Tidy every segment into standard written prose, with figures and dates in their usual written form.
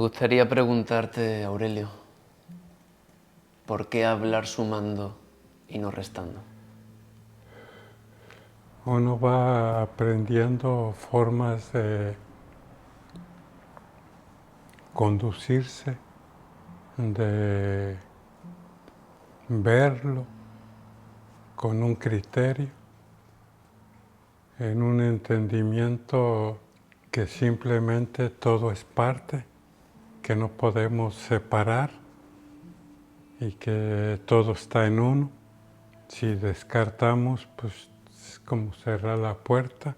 gustaría preguntarte, Aurelio, ¿por qué hablar sumando y no restando? Uno va aprendiendo formas de conducirse, de verlo con un criterio, en un entendimiento que simplemente todo es parte, que no podemos separar y que todo está en uno. Si descartamos, pues es como cerrar la puerta,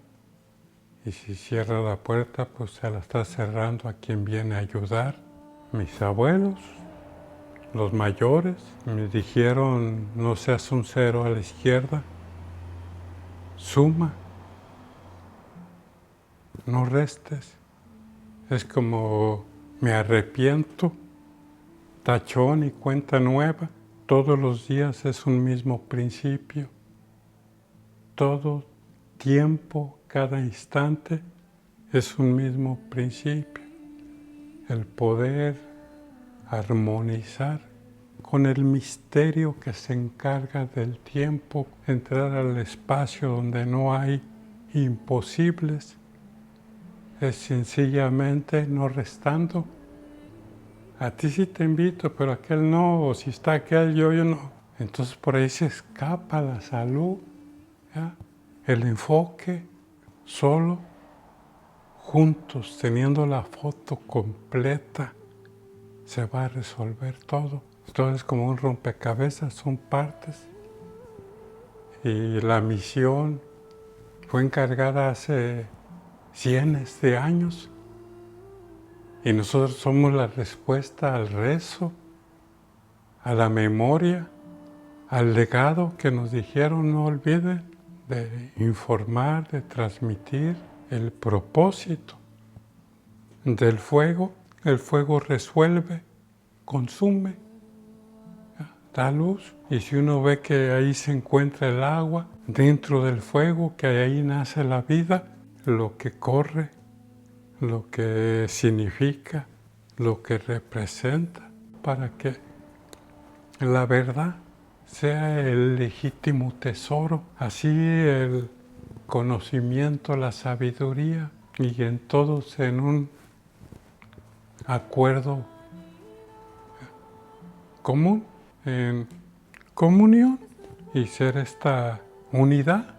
y si cierra la puerta, pues se la está cerrando a quien viene a ayudar. Mis abuelos, los mayores, me dijeron: no seas un cero a la izquierda, suma, no restes. Es como me arrepiento, tachón y cuenta nueva. Todos los días es un mismo principio. Todo tiempo, cada instante es un mismo principio. El poder armonizar con el misterio que se encarga del tiempo, entrar al espacio donde no hay imposibles, es sencillamente no restando. A ti sí te invito, pero aquel no, o si está aquel, yo no. Entonces por ahí se escapa la salud, ¿ya? El enfoque solo, juntos, teniendo la foto completa, se va a resolver todo. Todo es como un rompecabezas, son partes. Y la misión fue encargada hace cientos de años. Y nosotros somos la respuesta al rezo, a la memoria, al legado que nos dijeron no olviden, de informar, de transmitir el propósito del fuego. El fuego resuelve, consume, da luz, y si uno ve que ahí se encuentra el agua, dentro del fuego, que ahí nace la vida, lo que corre, lo que significa, lo que representa, para que la verdad sea el legítimo tesoro, así el conocimiento, la sabiduría, y en todos en un acuerdo común, en comunión, y ser esta unidad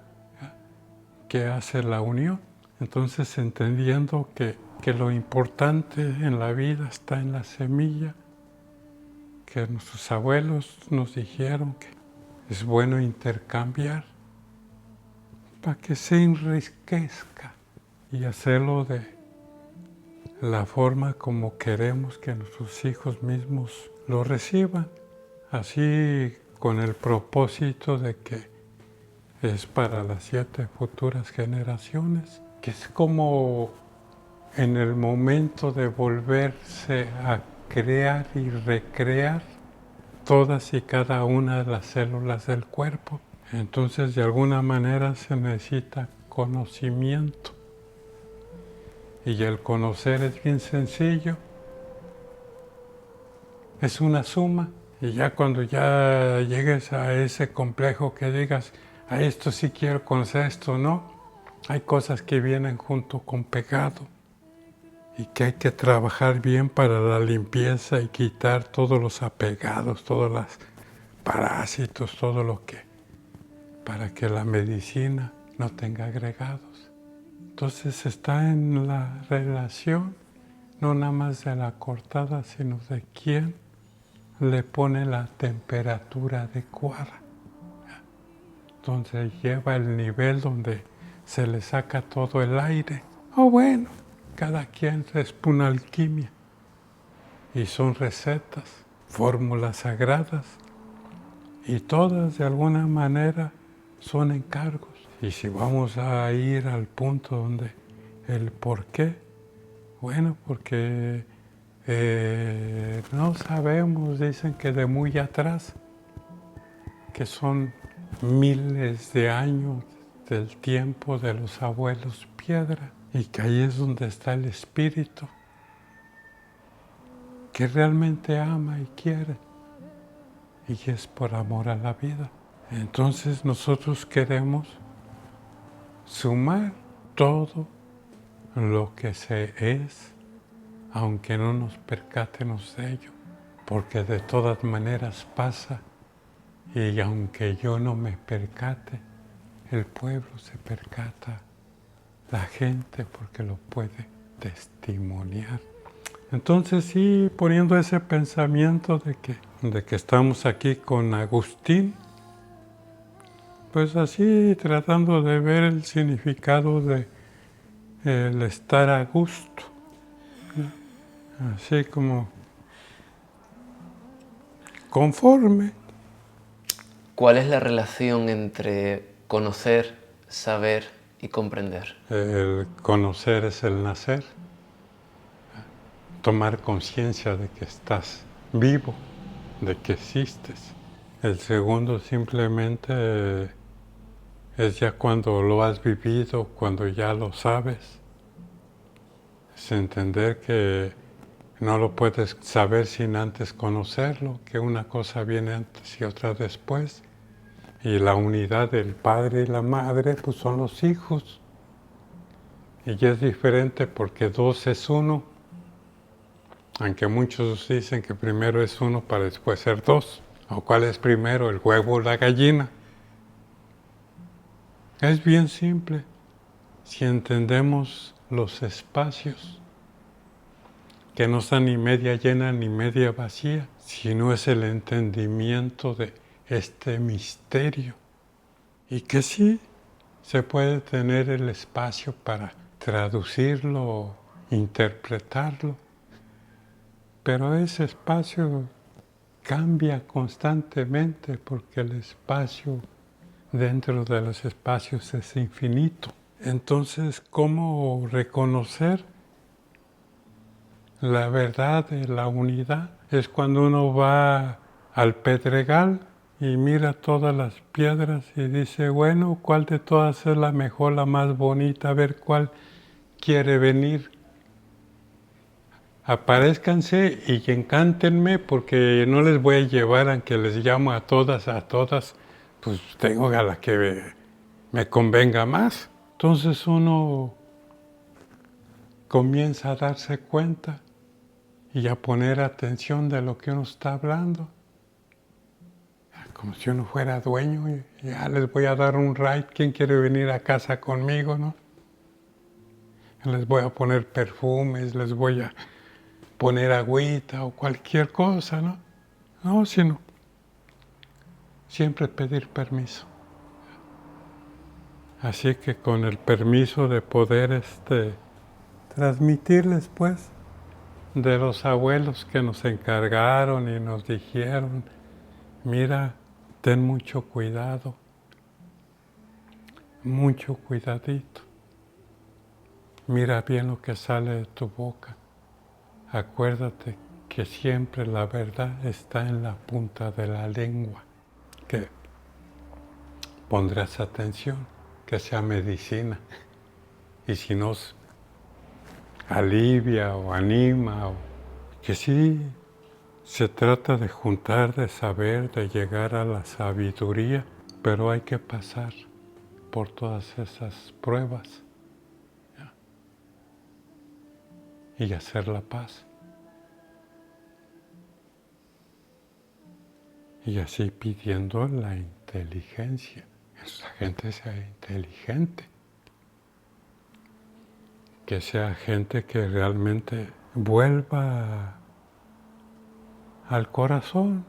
que hace la unión. Entonces, entendiendo que lo importante en la vida está en la semilla, que nuestros abuelos nos dijeron que es bueno intercambiar para que se enriquezca, y hacerlo de la forma como queremos que nuestros hijos mismos lo reciban, así con el propósito de que es para las 7 futuras generaciones, que es como en el momento de volverse a crear y recrear todas y cada una de las células del cuerpo. Entonces, de alguna manera se necesita conocimiento, y el conocer es bien sencillo, es una suma. Y ya cuando ya llegues a ese complejo que digas, a esto sí quiero conocer, esto no, hay cosas que vienen junto con pegado y que hay que trabajar bien para la limpieza y quitar todos los apegados, todos los parásitos, todo lo que, para que la medicina no tenga agregados. Entonces está en la relación, no nada más de la cortada, sino de quién le pone la temperatura adecuada. Entonces lleva el nivel donde se le saca todo el aire. Bueno, cada quien es una alquimia. Y son recetas, fórmulas sagradas. Y todas de alguna manera son encargos. Y si vamos a ir al punto donde el por qué, bueno, porque no sabemos, dicen que de muy atrás, que son miles de años del tiempo de los abuelos piedra, y que ahí es donde está el espíritu. que realmente ama y quiere, y es por amor a la vida. Entonces nosotros queremos sumar todo lo que se es, aunque no nos percatemos de ello, porque de todas maneras pasa, y aunque yo no me percate, el pueblo se percata, la gente, porque lo puede testimoniar. Entonces sí, poniendo ese pensamiento de que estamos aquí con Agustín, pues así tratando de ver el significado de el estar a gusto, ¿no? Así como conforme. ¿Cuál es la relación entre conocer, saber y comprender? El conocer es el nacer, tomar conciencia de que estás vivo, de que existes. El segundo simplemente es ya cuando lo has vivido, cuando ya lo sabes. Es entender que no lo puedes saber sin antes conocerlo, que una cosa viene antes y otra después. Y la unidad del padre y la madre pues son los hijos. Y ya es diferente porque dos es uno. Aunque muchos dicen que primero es uno para después ser dos. ¿O cuál es primero, el huevo o la gallina? Es bien simple. Si entendemos los espacios, que no están ni media llena ni media vacía, sino es el entendimiento de este misterio. Y que sí, se puede tener el espacio para traducirlo o interpretarlo, pero ese espacio cambia constantemente porque el espacio dentro de los espacios es infinito. Entonces, ¿cómo reconocer la verdad de la unidad? Es cuando uno va al Pedregal y mira todas las piedras y dice, bueno, ¿cuál de todas es la mejor, la más bonita? A ver cuál quiere venir. Aparézcanse y encántenme porque no les voy a llevar, aunque les llamo a todas, pues tengo a la que me convenga más. Entonces uno comienza a darse cuenta y a poner atención de lo que uno está hablando. Como si uno fuera dueño y ya les voy a dar un ride. ¿Quién quiere venir a casa conmigo, no? Les voy a poner perfumes, les voy a poner agüita o cualquier cosa, ¿no? No, sino siempre pedir permiso. Así que con el permiso de poder transmitirles, pues, de los abuelos que nos encargaron y nos dijeron, mira, ten mucho cuidado, mucho cuidadito. Mira bien lo que sale de tu boca. Acuérdate que siempre la verdad está en la punta de la lengua, que pondrás atención, que sea medicina. Y si nos alivia o anima, o que sí se trata de juntar, de saber, de llegar a la sabiduría, pero hay que pasar por todas esas pruebas, ¿ya? Y hacer la paz. Y así pidiendo la inteligencia, que la gente sea inteligente, que sea gente que realmente vuelva al corazón,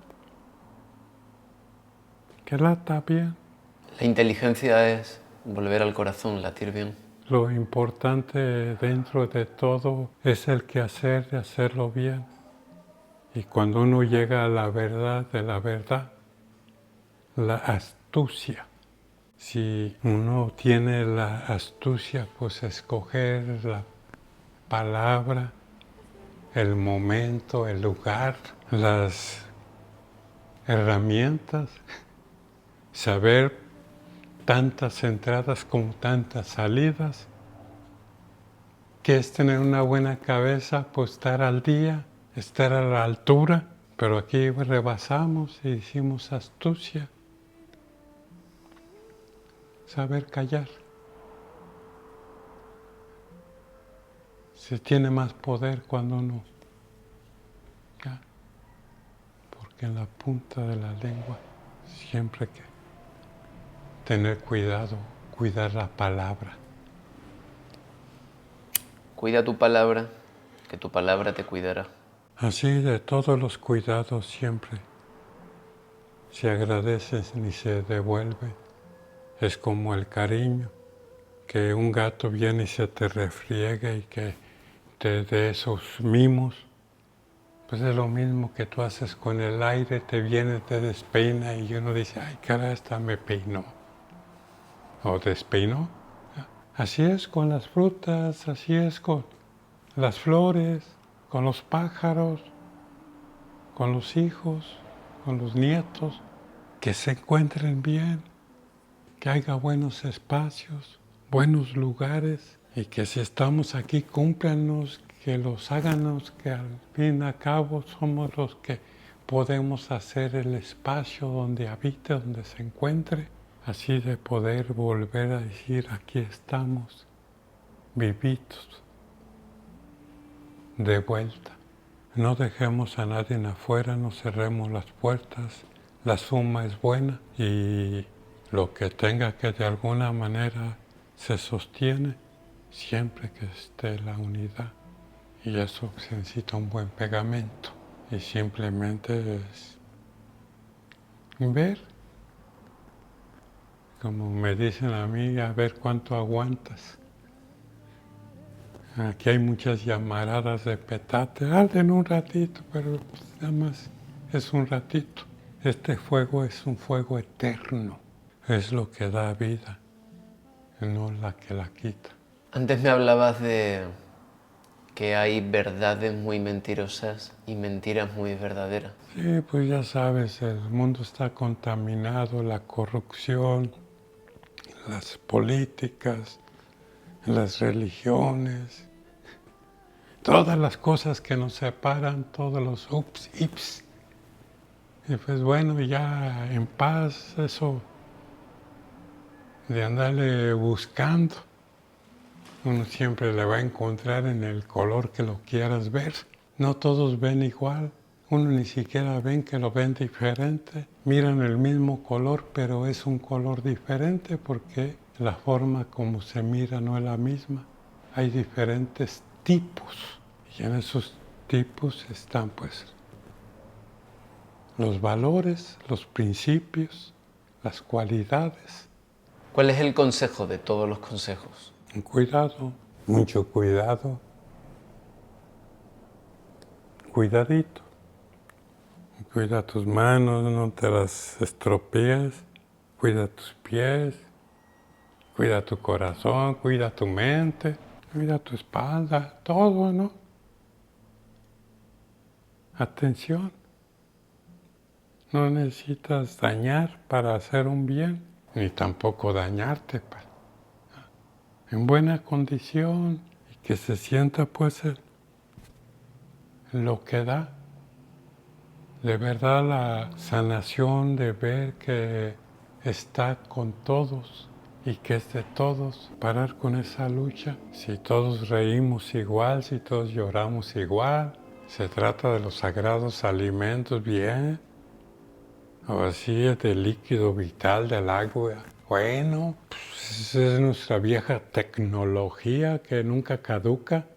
que lata bien. La inteligencia es volver al corazón, latir bien. Lo importante dentro de todo es el quehacer de hacerlo bien. Y cuando uno llega a la verdad de la verdad, la astucia. Si uno tiene la astucia, pues escoger la palabra, el momento, el lugar, las herramientas, saber tantas entradas como tantas salidas. ¿Qué es tener una buena cabeza? Pues estar al día, estar a la altura, pero aquí rebasamos y hicimos astucia, saber callar. Se tiene más poder cuando uno, ya, porque en la punta de la lengua siempre hay que tener cuidado, cuidar la palabra. Cuida tu palabra, que tu palabra te cuidará. Así de todos los cuidados siempre se agradece y se devuelve. Es como el cariño, que un gato viene y se te refriega y que te dé esos mimos. Pues es lo mismo que tú haces con el aire, te viene, te despeina y uno dice, ay, cara, esta me peinó. O despeinó. Así es con las frutas, así es con las flores, con los pájaros, con los hijos, con los nietos, que se encuentren bien, que haya buenos espacios, buenos lugares y que si estamos aquí cúmplanos, que los háganos, que al fin y al cabo somos los que podemos hacer el espacio donde habite, donde se encuentre, así de poder volver a decir aquí estamos, vivitos, de vuelta. No dejemos a nadie afuera, no cerremos las puertas, la suma es buena y lo que tenga que de alguna manera se sostiene siempre que esté la unidad. Y eso se necesita un buen pegamento y simplemente es ver, como me dicen a mí, a ver cuánto aguantas. Aquí hay muchas llamaradas de petate, arden un ratito, pero nada más es un ratito. Este fuego es un fuego eterno, es lo que da vida, no la que la quita. Antes me hablabas de que hay verdades muy mentirosas y mentiras muy verdaderas. Sí, pues ya sabes, el mundo está contaminado, la corrupción, las políticas, las religiones, todas las cosas que nos separan, todos los ups, ips. Y pues bueno, ya en paz, eso de andarle buscando, uno siempre le va a encontrar en el color que lo quieras ver. No todos ven igual, uno ni siquiera ven que lo ven diferente. Miran el mismo color, pero es un color diferente porque la forma como se mira no es la misma. Hay diferentes tipos y en esos tipos están pues los valores, los principios, las cualidades. ¿Cuál es el consejo de todos los consejos? Cuidado, mucho cuidado, cuidadito. Cuida tus manos, no te las estropees, cuida tus pies, cuida tu corazón, cuida tu mente, cuida tu espalda, todo, ¿no? Atención, no necesitas dañar para hacer un bien, ni tampoco dañarte en buena condición y que se sienta pues lo que da. De verdad la sanación de ver que está con todos y que es de todos, parar con esa lucha. Si todos reímos igual, si todos lloramos igual, se trata de los sagrados alimentos, bien, o así es del líquido vital del agua. Bueno, pues es nuestra vieja tecnología que nunca caduca,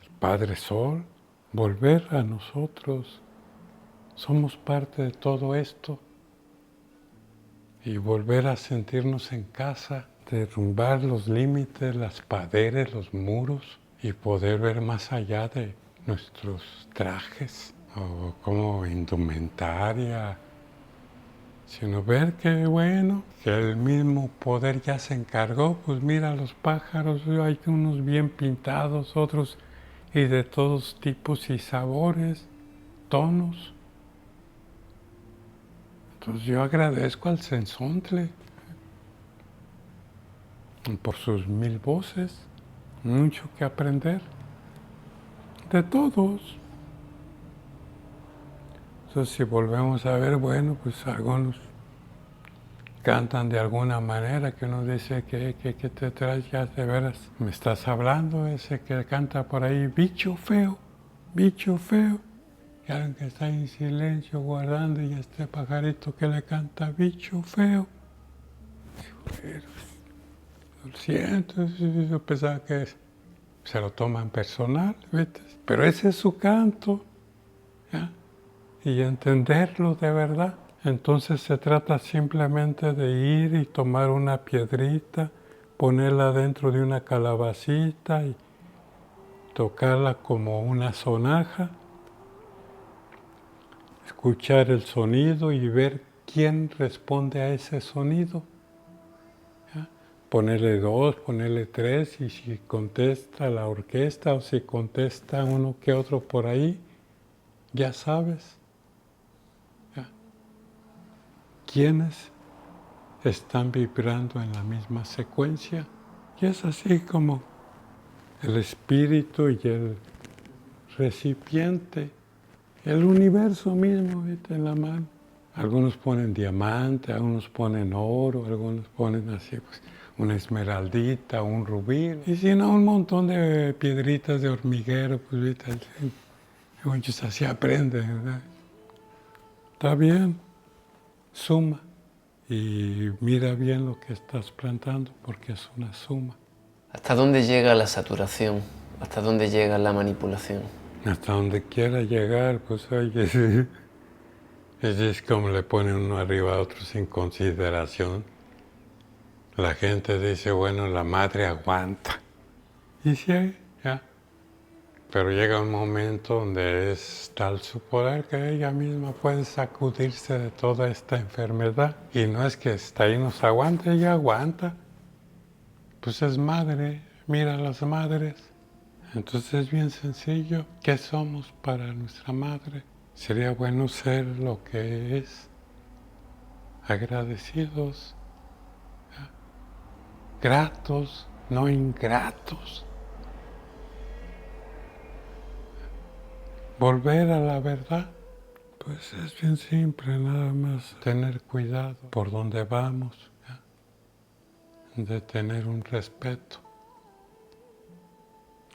el Padre Sol, volver a nosotros. Somos parte de todo esto y volver a sentirnos en casa, derrumbar los límites, las paredes, los muros y poder ver más allá de nuestros trajes o como indumentaria, sino ver que bueno, que el mismo poder ya se encargó, pues mira los pájaros, hay unos bien pintados, otros y de todos tipos y sabores, tonos. Entonces yo agradezco al Cenzontle por sus 1000 voces, mucho que aprender de todos. Entonces si volvemos a ver, bueno, pues algunos cantan de alguna manera que uno dice que te traes ya de veras. ¿Me estás hablando ese que canta por ahí, bicho feo, bicho feo? Y alguien que está en silencio guardando y este pajarito que le canta, bicho feo. Pero, lo siento, yo pensaba que se lo toman personal, ¿viste? Pero ese es su canto, ¿ya? Y entenderlo de verdad. Entonces se trata simplemente de ir y tomar una piedrita, ponerla dentro de una calabacita y tocarla como una sonaja, escuchar el sonido y ver quién responde a ese sonido. ¿Ya? Ponerle 2, ponerle 3 y si contesta la orquesta o si contesta uno que otro por ahí, ya sabes. ¿Ya? ¿Quiénes están vibrando en la misma secuencia? Y es así como el espíritu y el recipiente, el universo mismo, ¿viste? En la mano. Algunos ponen diamante, algunos ponen oro, algunos ponen así, pues, una esmeraldita, un rubí, y si no, un montón de piedritas de hormiguero, pues, ¿viste? Muchos así aprenden, ¿verdad? Está bien, suma. Y mira bien lo que estás plantando porque es una suma. ¿Hasta dónde llega la saturación? ¿Hasta dónde llega la manipulación? Hasta donde quiera llegar, pues oye, es como le pone uno arriba a otro sin consideración. La gente dice, bueno, la madre aguanta. Y sí, ya. Pero llega un momento donde es tal su poder que ella misma puede sacudirse de toda esta enfermedad. Y no es que está ahí nos aguante, ella aguanta. Pues es madre, mira a las madres. Entonces es bien sencillo. ¿Qué somos para nuestra madre? Sería bueno ser lo que es, agradecidos, gratos, no ingratos. Volver a la verdad, pues es bien simple, nada más tener cuidado por donde vamos, ¿ya? De tener un respeto,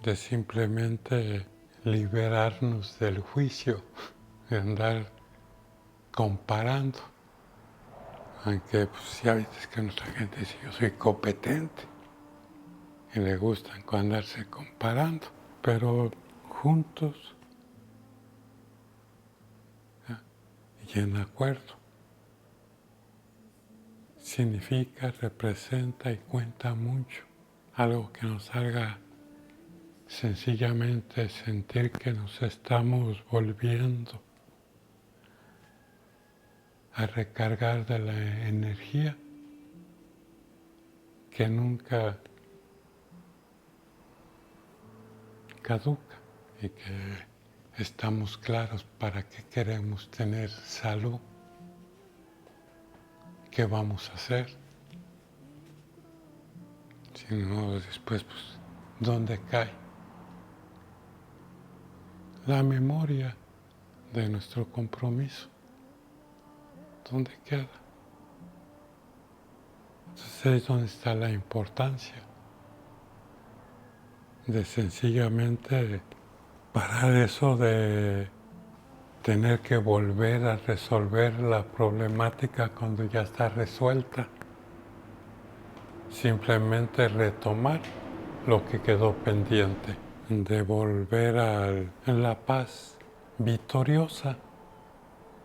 de simplemente liberarnos del juicio, de andar comparando. Aunque pues ya viste que nuestra gente dice yo soy competente y le gusta andarse comparando, pero juntos, ¿ya? Y en acuerdo. Significa, representa y cuenta mucho. Algo que nos haga sencillamente sentir que nos estamos volviendo a recargar de la energía que nunca caduca y que estamos claros para qué queremos tener salud, qué vamos a hacer. Si no, después, pues, ¿dónde cae? La memoria de nuestro compromiso. ¿Dónde queda? Entonces ahí es donde está la importancia de sencillamente parar eso de tener que volver a resolver la problemática cuando ya está resuelta. Simplemente retomar lo que quedó pendiente, de volver a la paz victoriosa,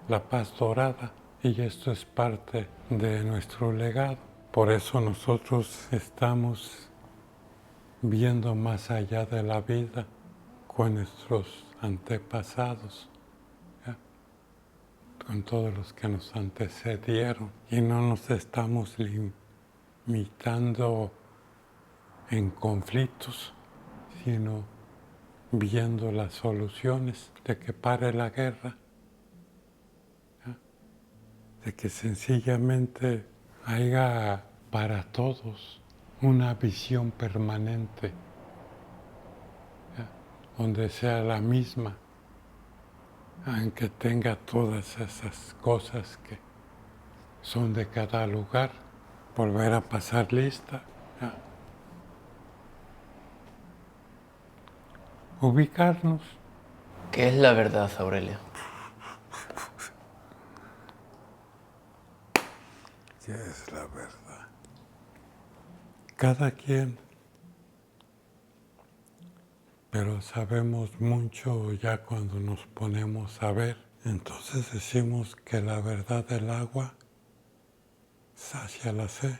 la paz dorada. Y esto es parte de nuestro legado. Por eso nosotros estamos viendo más allá de la vida con nuestros antepasados, ¿ya? Con todos los que nos antecedieron. Y no nos estamos limitando en conflictos, sino viendo las soluciones de que pare la guerra, ¿ya? De que sencillamente haya para todos una visión permanente, ¿ya? Donde sea la misma aunque tenga todas esas cosas que son de cada lugar, volver a pasar lista, ¿ya? Ubicarnos. ¿Qué es la verdad, Aurelio? ¿Qué es la verdad? Cada quien, pero sabemos mucho ya cuando nos ponemos a ver. Entonces decimos que la verdad del agua sacia la sed,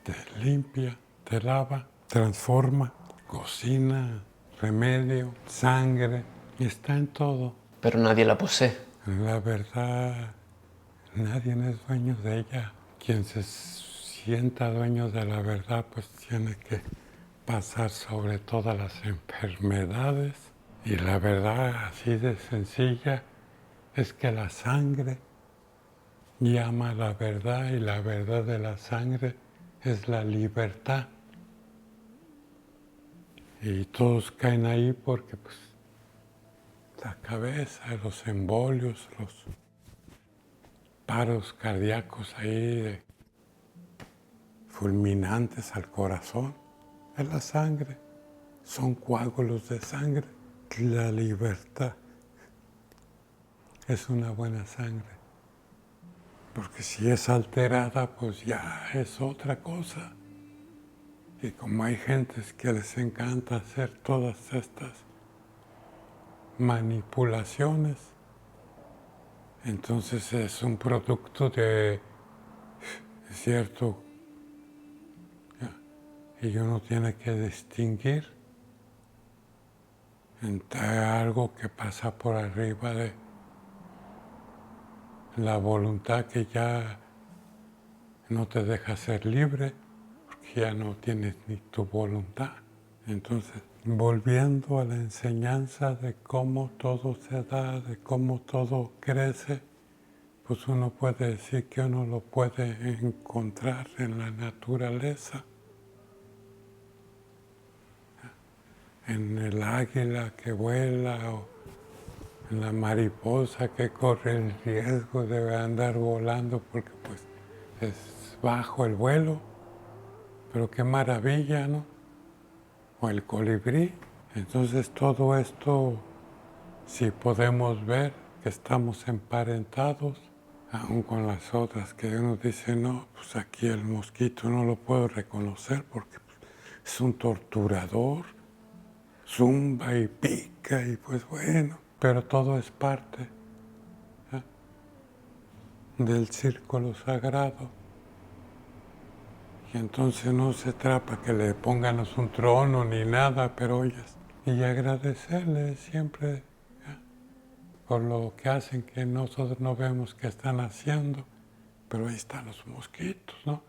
te limpia, te lava, transforma, cocina, remedio, sangre, está en todo. Pero nadie la posee. La verdad, nadie es dueño de ella. Quien se sienta dueño de la verdad, pues tiene que pasar sobre todas las enfermedades. Y la verdad, así de sencilla, es que la sangre llama a la verdad y la verdad de la sangre es la libertad. Y todos caen ahí porque pues, la cabeza, los embolios, los paros cardíacos ahí fulminantes al corazón, es la sangre, son coágulos de sangre. La libertad es una buena sangre, porque si es alterada, pues ya es otra cosa. Y como hay gentes que les encanta hacer todas estas manipulaciones, entonces es un producto de cierto, y uno tiene que distinguir entre algo que pasa por arriba de la voluntad que ya no te deja ser libre, porque ya no tienes ni tu voluntad. Entonces, volviendo a la enseñanza de cómo todo se da, de cómo todo crece, pues uno puede decir que uno lo puede encontrar en la naturaleza, en el águila que vuela o en la mariposa que corre el riesgo de andar volando porque pues es bajo el vuelo, pero qué maravilla, ¿no? O el colibrí. Entonces todo esto, si podemos ver que estamos emparentados, aún con las otras que uno dice, no, pues aquí el mosquito no lo puedo reconocer porque es un torturador, zumba y pica y pues bueno, pero todo es parte del círculo sagrado. Y entonces no se trata que le pónganos un trono ni nada, pero oyes, y agradecerle siempre por lo que hacen que nosotros no vemos que están haciendo, pero ahí están los mosquitos, ¿no?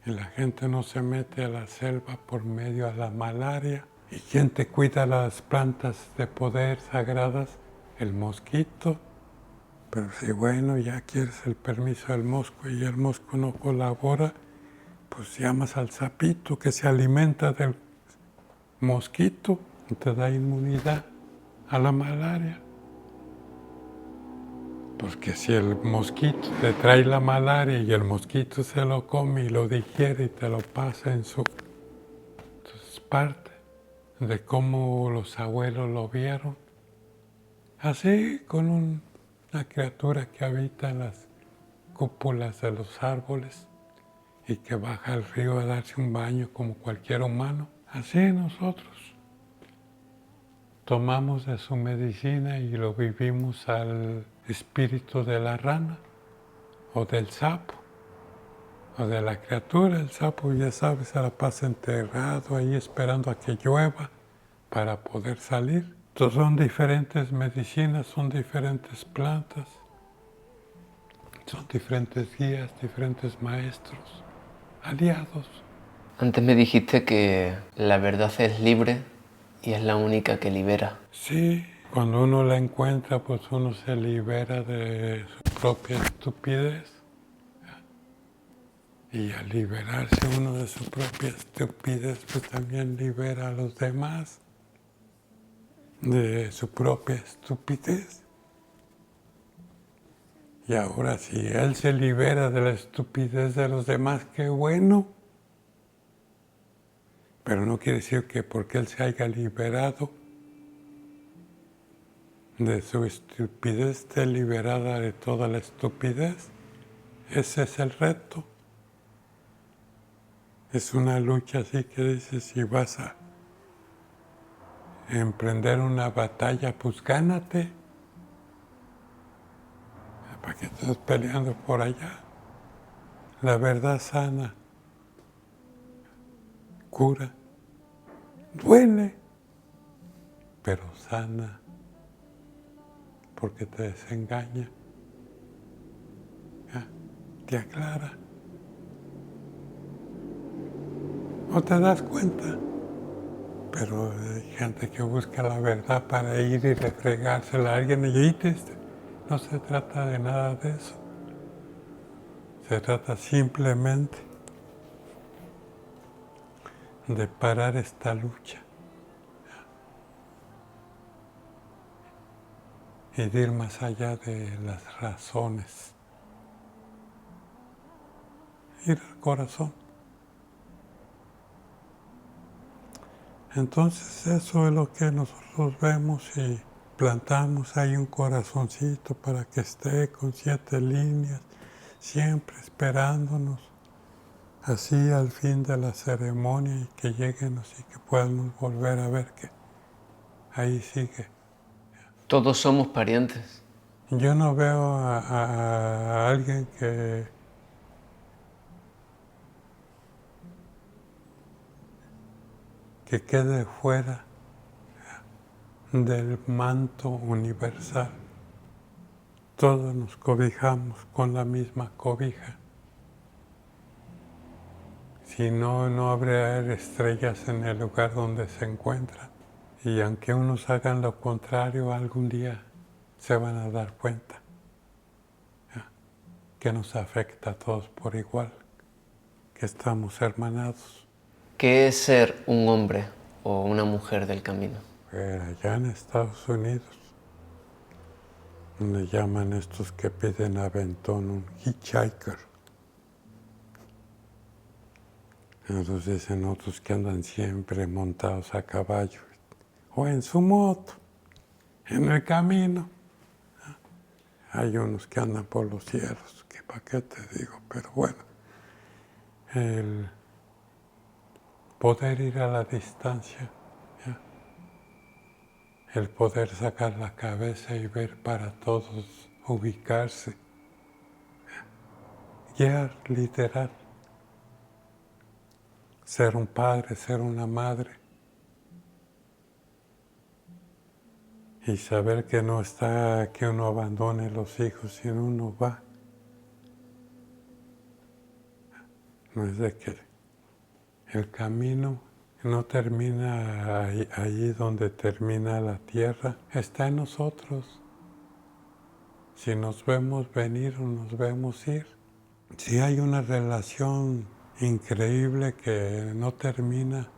Y la gente no se mete a la selva por medio de la malaria. ¿Y quién te cuida las plantas de poder sagradas? El mosquito. Pero si bueno, ya quieres el permiso del mosco y el mosco no colabora, pues llamas al sapito que se alimenta del mosquito y te da inmunidad a la malaria. Porque si el mosquito te trae la malaria y el mosquito se lo come y lo digiere y te lo pasa en su... Entonces es parte de cómo los abuelos lo vieron. Así con una criatura que habita en las cúpulas de los árboles y que baja al río a darse un baño como cualquier humano. Así nosotros tomamos de su medicina y lo vivimos al espíritu de la rana o del sapo o de la criatura. El sapo, ya sabes, se la pasa enterrado ahí esperando a que llueva para poder salir. Entonces son diferentes medicinas, son diferentes plantas, son diferentes guías, diferentes maestros, aliados. Antes me dijiste que la verdad es libre y es la única que libera. Sí, cuando uno la encuentra, pues uno se libera de su propia estupidez. Y al liberarse uno de su propia estupidez, pues también libera a los demás. de su propia estupidez. Y ahora si él se libera de la estupidez de los demás, qué bueno. Pero no quiere decir que porque él se haya liberado de su estupidez, esté liberada de toda la estupidez. Ese es el reto. Es una lucha así que dices, si vas a emprender una batalla, pues gánate. ¿Para qué estás peleando por allá? La verdad sana, cura, duele, pero sana, porque te desengaña, ¿ya? Te aclara. No te das cuenta, pero hay gente que busca la verdad para ir y refregársela a alguien y no se trata de nada de eso. Se trata simplemente de parar esta lucha y de ir más allá de las razones, ir al corazón. Entonces eso es lo que nosotros vemos y plantamos ahí un corazoncito para que esté con 7 líneas, siempre esperándonos, así al fin de la ceremonia y que lleguenos y que podamos volver a ver que ahí sigue. Todos somos parientes. Yo no veo a alguien que quede fuera del manto universal. Todos nos cobijamos con la misma cobija. Si no, no habría estrellas en el lugar donde se encuentran. Y aunque unos hagan lo contrario, algún día se van a dar cuenta, ¿ya?, que nos afecta a todos por igual, que estamos hermanados. ¿Qué es ser un hombre o una mujer del camino? Allá en Estados Unidos le llaman estos que piden aventón un hitchhiker. Entonces dicen otros que andan siempre montados a caballo o en su moto, en el camino. Hay unos que andan por los cielos, que para qué te digo, pero bueno, el poder ir a la distancia, ¿ya?, el poder sacar la cabeza y ver para todos, ubicarse, guiar, literal, ser un padre, ser una madre, y saber que no está que uno abandone los hijos, sino uno va. No es de que el camino no termina ahí donde termina la tierra, está en nosotros. Si nos vemos venir o nos vemos ir. Si hay una relación increíble que no termina,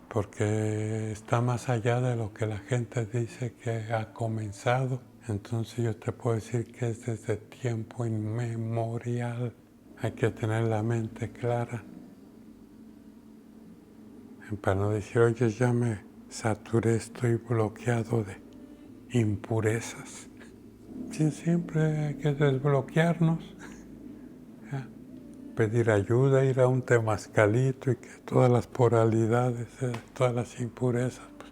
porque está más allá de lo que la gente dice que ha comenzado. Entonces yo te puedo decir que es desde tiempo inmemorial. Hay que tener la mente clara. Para no decir, oye, ya me saturé, estoy bloqueado de impurezas. Sí, siempre hay que desbloquearnos, ¿ya?, pedir ayuda, ir a un temazcalito y que todas las poralidades, todas las impurezas, pues,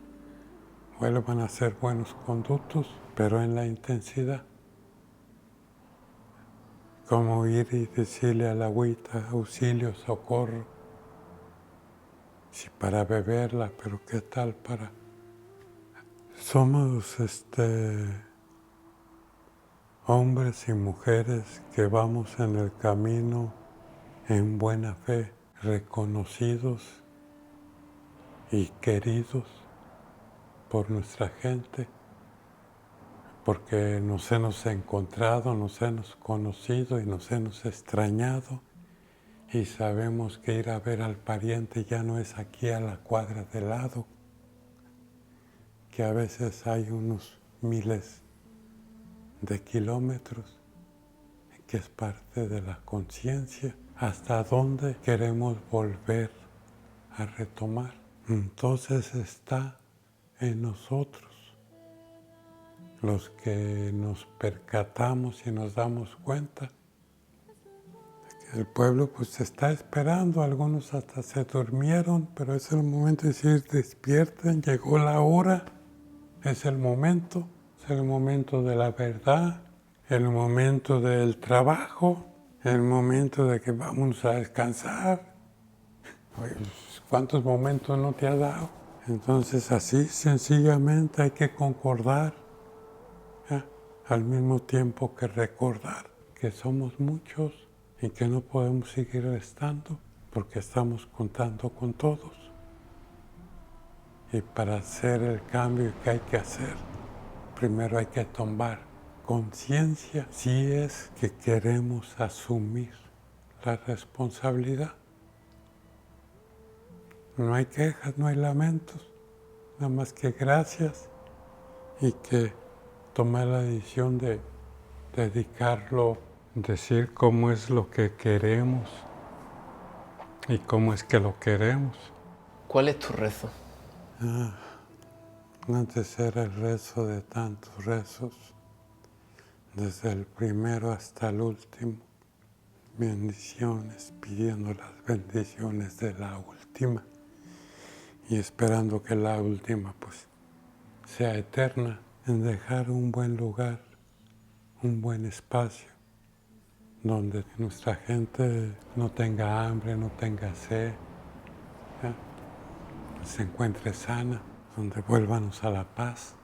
vuelvan a ser buenos conductos, pero en la intensidad. Como ir y decirle a la agüita, auxilio, socorro, si para beberla, pero qué tal para... Somos hombres y mujeres que vamos en el camino en buena fe, reconocidos y queridos por nuestra gente, porque nos hemos encontrado, nos hemos conocido y nos hemos extrañado, y sabemos que ir a ver al pariente ya no es aquí a la cuadra de lado, que a veces hay unos miles de kilómetros, que es parte de la conciencia, hasta dónde queremos volver a retomar. Entonces está en nosotros, los que nos percatamos y nos damos cuenta. El pueblo pues está esperando, algunos hasta se durmieron, pero es el momento de decir, despierten, llegó la hora, es el momento de la verdad, el momento del trabajo, el momento de que vamos a descansar. Pues, ¿cuántos momentos no te ha dado? Entonces así sencillamente hay que concordar, ¿ya? Al mismo tiempo que recordar que somos muchos y que no podemos seguir estando porque estamos contando con todos. Y para hacer el cambio que hay que hacer, primero hay que tomar conciencia si es que queremos asumir la responsabilidad. No hay quejas, no hay lamentos, nada más que gracias y que tomar la decisión de dedicarlo, decir cómo es lo que queremos y cómo es que lo queremos. ¿Cuál es tu rezo? Antes era el rezo de tantos rezos, desde el primero hasta el último, bendiciones, pidiendo las bendiciones de la última y esperando que la última pues sea eterna, en dejar un buen lugar, un buen espacio, donde nuestra gente no tenga hambre, no tenga sed, ¿ya? Se encuentre sana, donde vuélvanos a la paz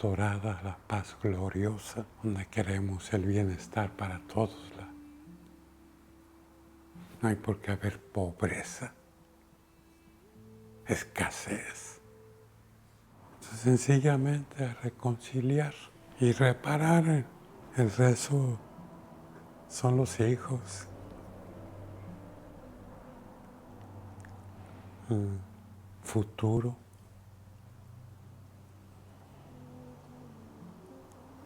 dorada, a la paz gloriosa, donde queremos el bienestar para todos. No hay por qué haber pobreza, escasez. Entonces, sencillamente a reconciliar y reparar. El rezo son los hijos. El futuro.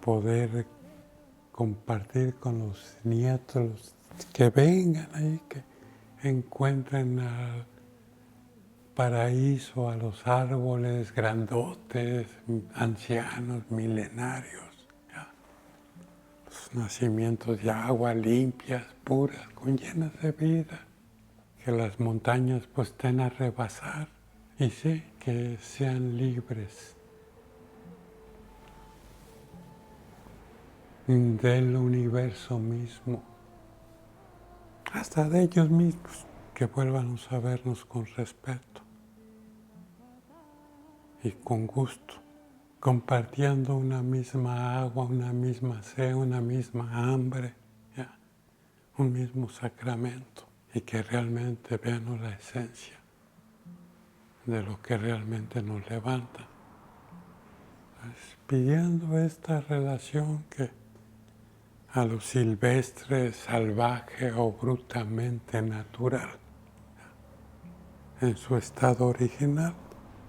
Poder compartir con los nietos, que vengan ahí, que encuentren al paraíso, a los árboles grandotes, ancianos, milenarios, ¿ya? Los nacimientos de agua limpias, puras, con llenas de vida, que las montañas pues estén a rebasar y sí, que sean libres del universo mismo, hasta de ellos mismos, que vuelvan a vernos con respeto y con gusto, compartiendo una misma agua, una misma sed, una misma hambre, ¿ya? Un mismo sacramento, y que realmente vean la esencia de lo que realmente nos levanta. Pues, pidiendo esta relación que a lo silvestre, salvaje o brutamente natural, en su estado original,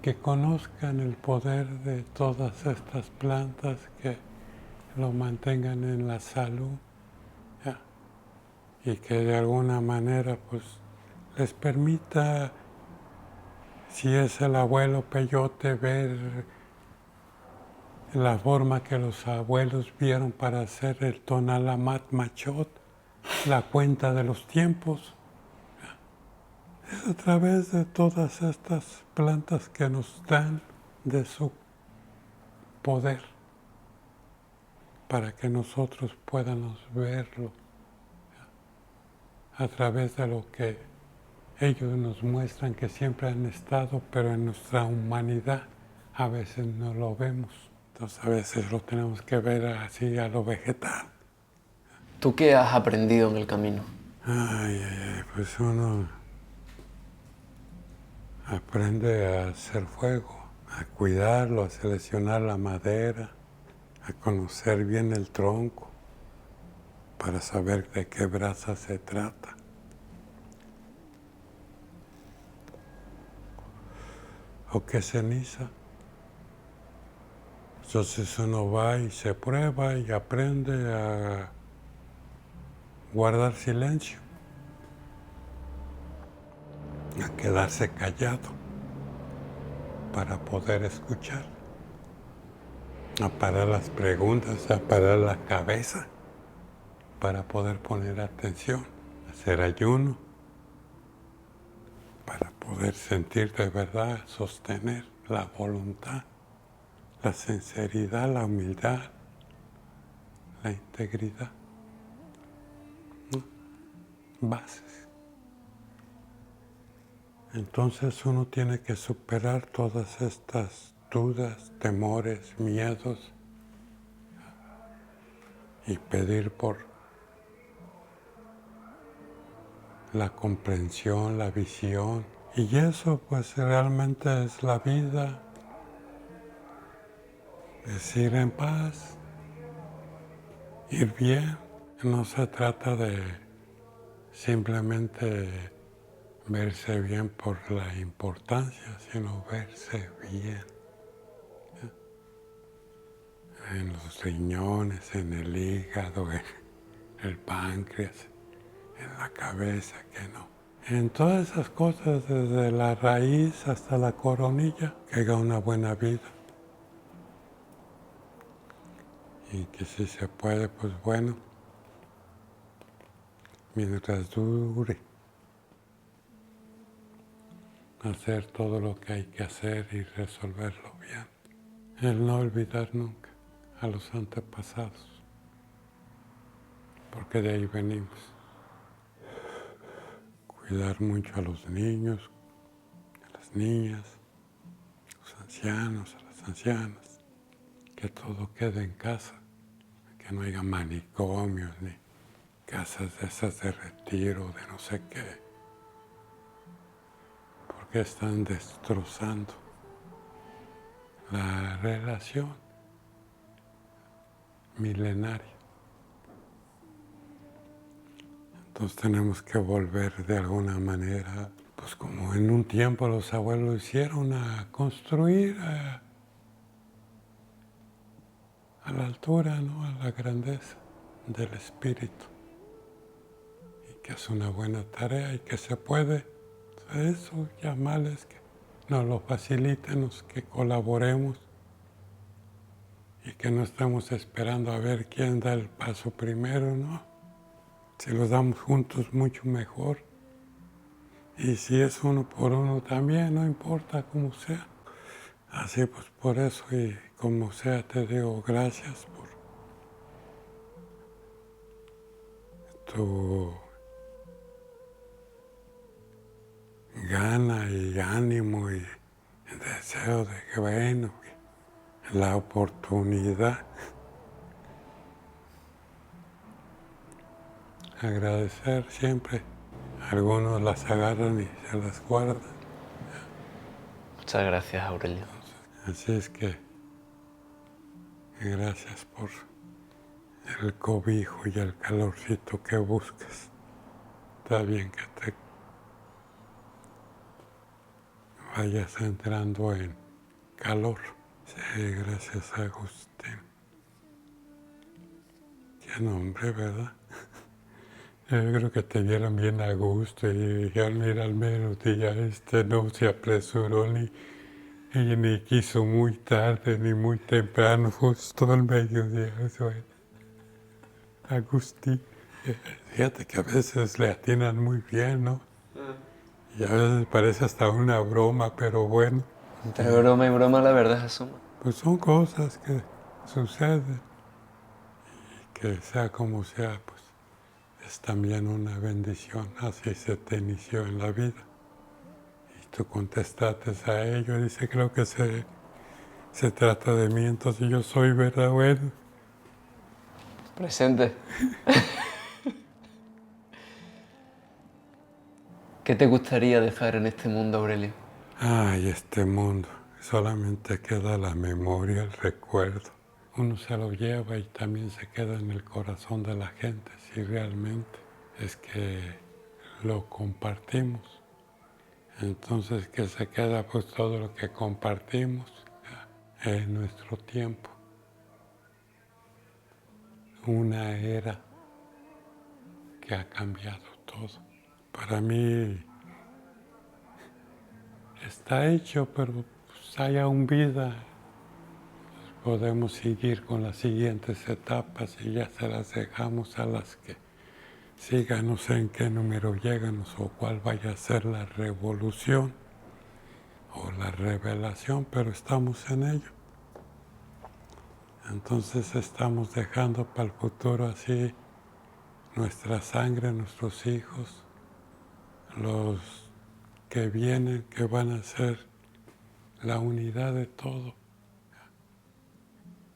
que conozcan el poder de todas estas plantas, que lo mantengan en la salud, ¿ya? Y que de alguna manera pues les permita, si es el abuelo peyote, ver la forma que los abuelos vieron para hacer el Tonalamat Machot, la cuenta de los tiempos. Es a través de todas estas plantas que nos dan de su poder, para que nosotros podamos verlo, a través de lo que ellos nos muestran que siempre han estado, pero en nuestra humanidad a veces no lo vemos. Entonces a veces lo tenemos que ver así a lo vegetal. ¿Tú qué has aprendido en el camino? Pues uno aprende a hacer fuego, a cuidarlo, a seleccionar la madera, a conocer bien el tronco, para saber de qué brasa se trata. O qué ceniza. Entonces uno va y se prueba y aprende a guardar silencio, a quedarse callado para poder escuchar, a parar las preguntas, a parar la cabeza para poder poner atención, hacer ayuno, para poder sentir de verdad, sostener la voluntad, la sinceridad, la humildad, la integridad. Bases. Entonces uno tiene que superar todas estas dudas, temores, miedos y pedir por la comprensión, la visión. Y eso pues realmente es la vida, es ir en paz, ir bien. No se trata de simplemente verse bien por la importancia, sino verse bien en los riñones, en el hígado, en el páncreas, en la cabeza, que no. En todas esas cosas, desde la raíz hasta la coronilla, que haga una buena vida. Y que si se puede, pues bueno, mientras dure, hacer todo lo que hay que hacer y resolverlo bien. El no olvidar nunca a los antepasados, porque de ahí venimos. Cuidar mucho a los niños, a las niñas, a los ancianos, a las ancianas, que todo quede en casa, que no haya manicomios ni casas de esas de retiro, de no sé qué, porque están destrozando la relación milenaria. Entonces tenemos que volver de alguna manera, pues como en un tiempo los abuelos hicieron, a construir a la altura, ¿no? A la grandeza del espíritu. Y que es una buena tarea y que se puede. Eso, llamarles que nos lo faciliten, que colaboremos y que no estemos esperando a ver quién da el paso primero, ¿no? Si los damos juntos, mucho mejor. Y si es uno por uno también, no importa cómo sea. Así pues por eso y como sea te digo gracias por tu gana y ánimo y deseo de que bueno, la oportunidad. Agradecer siempre. Algunos las agarran y se las guardan. Muchas gracias, Aurelio. Así es que gracias por el cobijo y el calorcito que buscas. Está bien que te vayas entrando en calor. Sí, gracias Agustín. Qué nombre, ¿verdad? Yo creo que te vieron bien a gusto y dijeron, mira, al menos ya no se apresuró ni quiso muy tarde ni muy temprano, justo al mediodía. Eso es. Agustín. Fíjate que a veces le atinan muy bien, ¿no? Y a veces parece hasta una broma, pero bueno. Entre broma y broma la verdad se asoma. Pues son cosas que suceden. Y que sea como sea, pues es también una bendición. Así se te inició en la vida. Y tú contestaste a ello. Dice, creo que se trata de mí, entonces yo soy, ¿verdad? Bueno. Presente. ¿Qué te gustaría dejar en este mundo, Aurelio? Ay, este mundo. Solamente queda la memoria, el recuerdo. Uno se lo lleva y también se queda en el corazón de la gente, si realmente es que lo compartimos. Entonces, ¿qué se queda? Pues todo lo que compartimos en nuestro tiempo. una era que ha cambiado todo. Para mí está hecho, pero pues hay aún vida. Podemos seguir con las siguientes etapas y ya se las dejamos a las que sigan, no sé en qué número llegan o cuál vaya a ser la revolución o la revelación, pero estamos en ello. Entonces estamos dejando para el futuro así nuestra sangre, nuestros hijos, los que vienen, que van a ser la unidad de todo,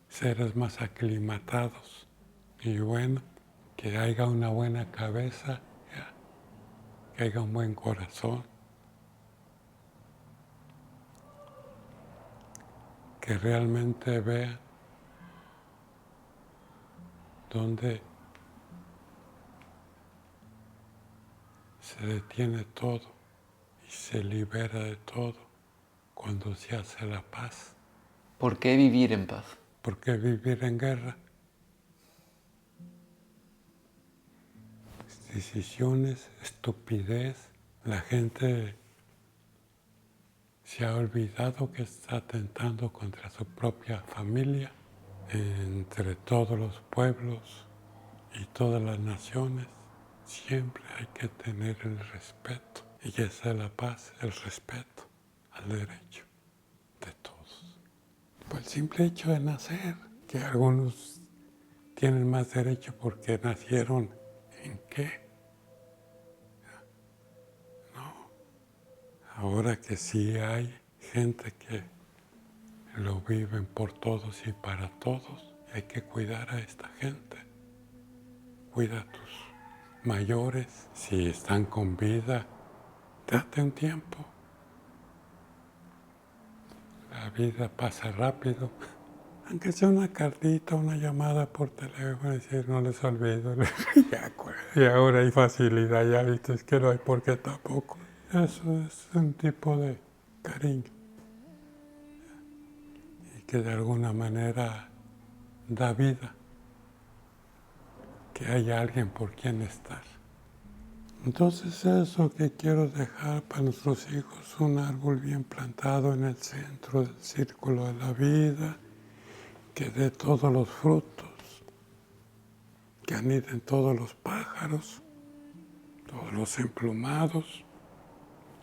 seres más aclimatados y bueno, que haya una buena cabeza, que haya un buen corazón, que realmente vean dónde se detiene todo y se libera de todo cuando se hace la paz. ¿Por qué vivir en paz? ¿Por qué vivir en guerra? Decisiones, estupidez. La gente se ha olvidado que está atentando contra su propia familia, entre todos los pueblos y todas las naciones. Siempre hay que tener el respeto. Y esa es la paz, el respeto al derecho de todos. Por el simple hecho de nacer, que algunos tienen más derecho porque nacieron en qué. Ahora que sí hay gente que lo viven por todos y para todos, hay que cuidar a esta gente. Cuida a tus mayores, si están con vida, date un tiempo. La vida pasa rápido. Aunque sea una cartita, una llamada por teléfono, decir no les olvido. Y ahora hay facilidad, ya viste, es que no hay por qué tampoco. Eso es un tipo de cariño. Y que de alguna manera da vida. Que haya alguien por quien estar. Entonces eso que quiero dejar para nuestros hijos, un árbol bien plantado en el centro del círculo de la vida, que dé todos los frutos, que aniden todos los pájaros, todos los emplumados,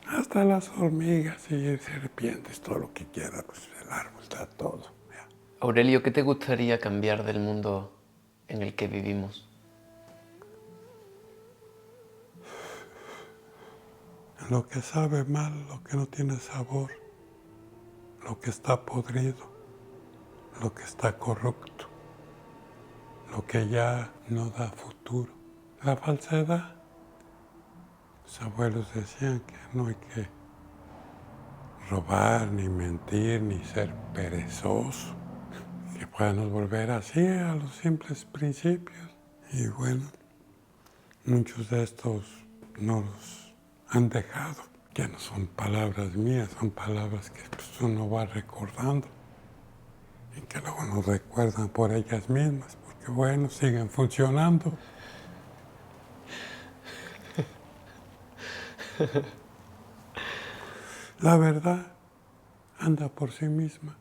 hasta las hormigas y serpientes, todo lo que quiera, pues el árbol da todo. Aurelio, ¿qué te gustaría cambiar del mundo en el que vivimos? Lo que sabe mal, lo que no tiene sabor, lo que está podrido, lo que está corrupto, lo que ya no da futuro. La falsedad. Los abuelos decían que no hay que robar, ni mentir, ni ser perezoso, que podamos volver así a los simples principios. Y bueno, muchos de estos no los han dejado, que no son palabras mías, son palabras que pues, uno va recordando y que luego nos recuerdan por ellas mismas, porque bueno, siguen funcionando. La verdad anda por sí misma,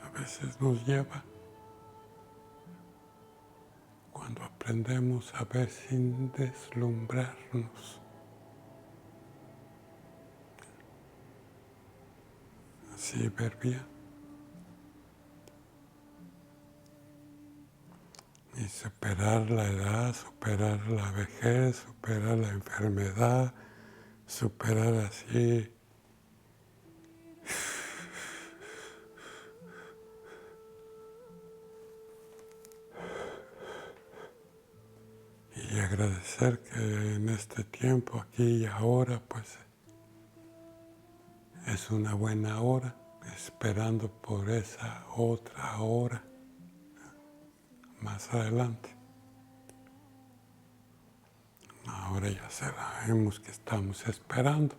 a veces nos lleva cuando aprendemos a ver sin deslumbrarnos. Así ver bien. Y superar la edad, superar la vejez, superar la enfermedad, superar así. Y agradecer que en este tiempo, aquí y ahora, pues es una buena hora, esperando por esa otra hora más adelante. Ahora ya sabemos que estamos esperando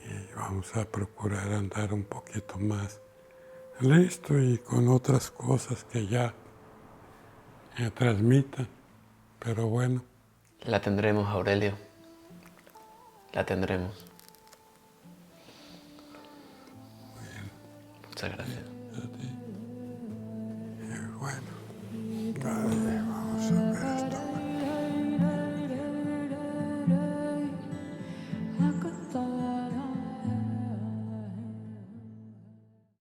y vamos a procurar andar un poquito más listo y con otras cosas que ya me transmitan, pero bueno. La tendremos, Aurelio. La tendremos. Muchas gracias. Bueno, vale, vamos a ver esto.